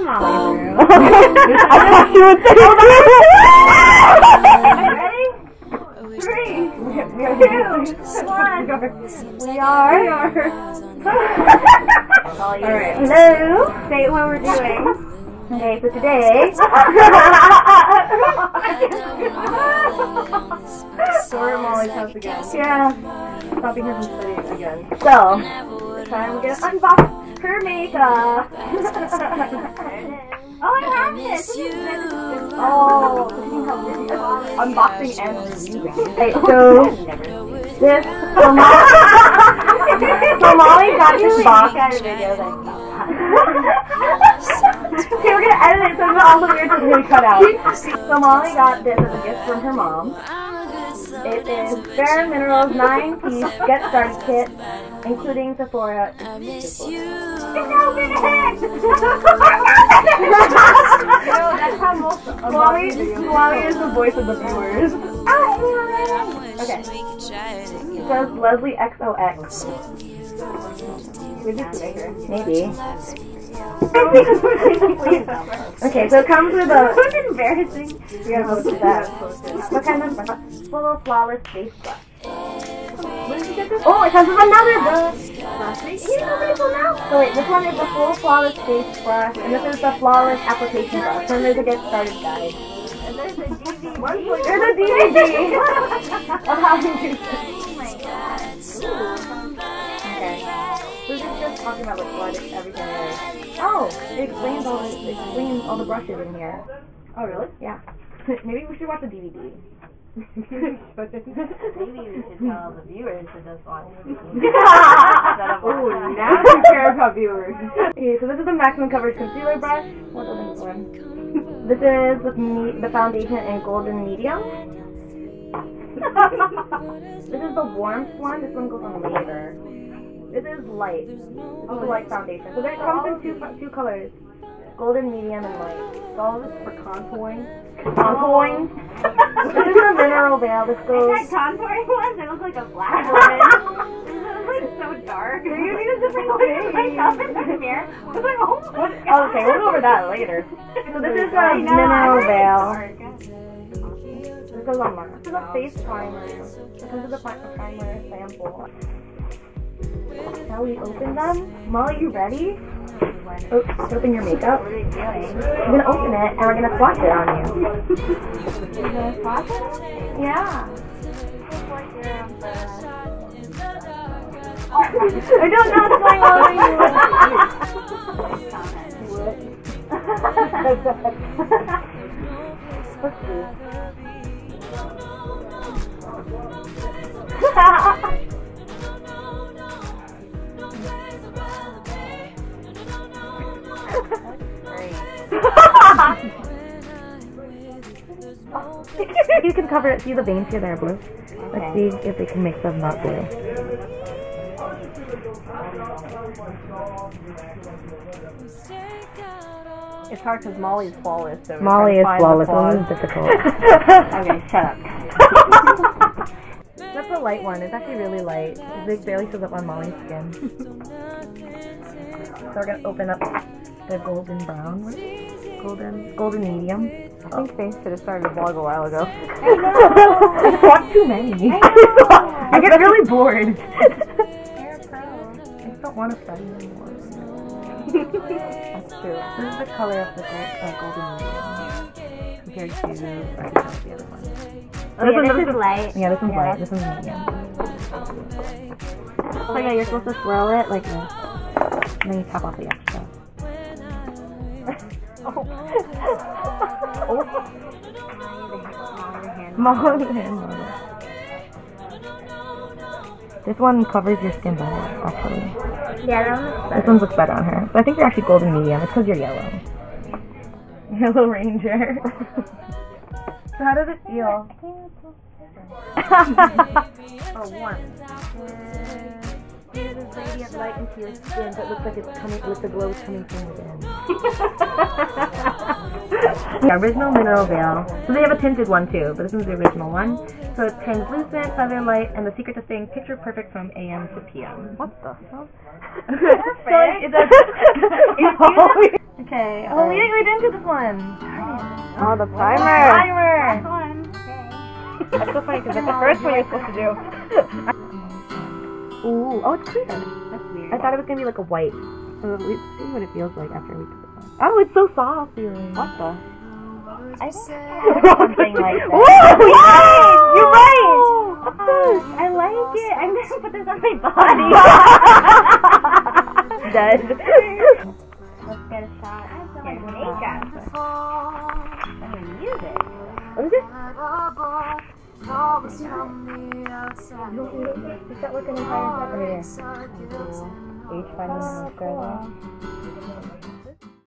Molly through. I thought you would say Ready? 3, 2, 1. We are. Alright. Hello. Say what we're doing. Okay, so today. We're at Molly's house again. Yeah. Poppy hasn't studied again. So, this time we're gonna unbox her makeup. Oh, I have this! Oh, unboxing and reviewing. Okay, so this. So Molly got this box. Okay, we're gonna edit it so it's all the weird things we cut out. So Molly got this as a gift from her mom. It is BareMinerals 9-piece Get Started Kit, including Sephora. It's so big! No, that's how most Molly is the voice of the viewers. Okay. It says Leslie XOX. Maybe. Okay, so it comes with a. It's embarrassing. You're gonna post that. What kind of full flawless face brush? Where did you get this? Oh, it comes with another brush. You know pretty cool now? So wait, this one is the full flawless face brush, and this is the flawless application brush. And there's a get started guide. And there's a DVD. There's a DVD of how to do this. Oh my god. Okay. So this is just talking about what everything is. Oh, it explains all the brushes in here. Oh really? Yeah. Maybe we should watch the DVD. Maybe we should tell the viewers to just watch the DVD. Oh, now you care about viewers. Okay, so this is the maximum coverage concealer brush. What's the next one? This is the foundation in golden medium. This is the warmth one. This one goes on later. This is light. Oh, the light foundation. So it comes in two colors. Golden, medium, and light. So all of this for contouring. Contouring. This is the mineral veil. This goes. I had contouring ones. It looks like a black woman. This is like so dark. You need a different myself in the mirror. I was like, oh my god. Okay, we'll go over that later. So this is the mineral veil. This goes on This is a face primer. This is a primer sample. Shall we open them? Molly, you ready? Oh, open your makeup. What are you doing? I'm gonna open it and we're gonna swatch it on you. You're gonna swatch it? Yeah. I don't know what's going on You can cover it. See the veins here that are blue? Let's see if they can make them not blue. It's hard because Molly is flawless. So Molly is flawless. This is difficult. Okay, shut up. That's a light one. It's actually really light. It barely shows up on Molly's skin. So we're gonna open up the golden brown one. Golden medium. I think Faith should have started a vlog a while ago. I watched too many. I get really bored. I just don't want to study anymore. That's true. This is the color of the golden medium compared to the other one. Oh, yeah, this is light. Yeah, this one's light. This one's medium. So yeah, you're supposed to swirl it like this, and then you tap off the extra. Oh. Smaller hand model. This one covers your skin better, actually. Yeah, that one looks better. This one looks better on her. So I think you're actually golden medium. It's because you're yellow. Yellow Ranger. So how does it feel? Oh, warm. Here's this radiant light into your skin, so it looks like it's coming, with the glow coming from within. The original mineral veil. So they have a tinted one too, but this is the original one. So it's translucent, feather light, and the secret to staying picture perfect from AM to PM. What the hell? So it's Okay. Oh, we didn't do this one. Oh, the primer. Primer. Last one. Okay. That's so funny because that's the first one you're supposed to do. Ooh, oh, it's clear. That's weird. I thought it was gonna be like a white. So let's see what it feels like after we put it on. Oh, it's so soft feeling. What the? I think something like that. Whoa! You're right! What's this? I like it. I'm gonna put this on my body. Dead. Let's get a shot. I feel like Here, makeup. I'm gonna use it. Let me just. Is that like an entire set? H5 mascara.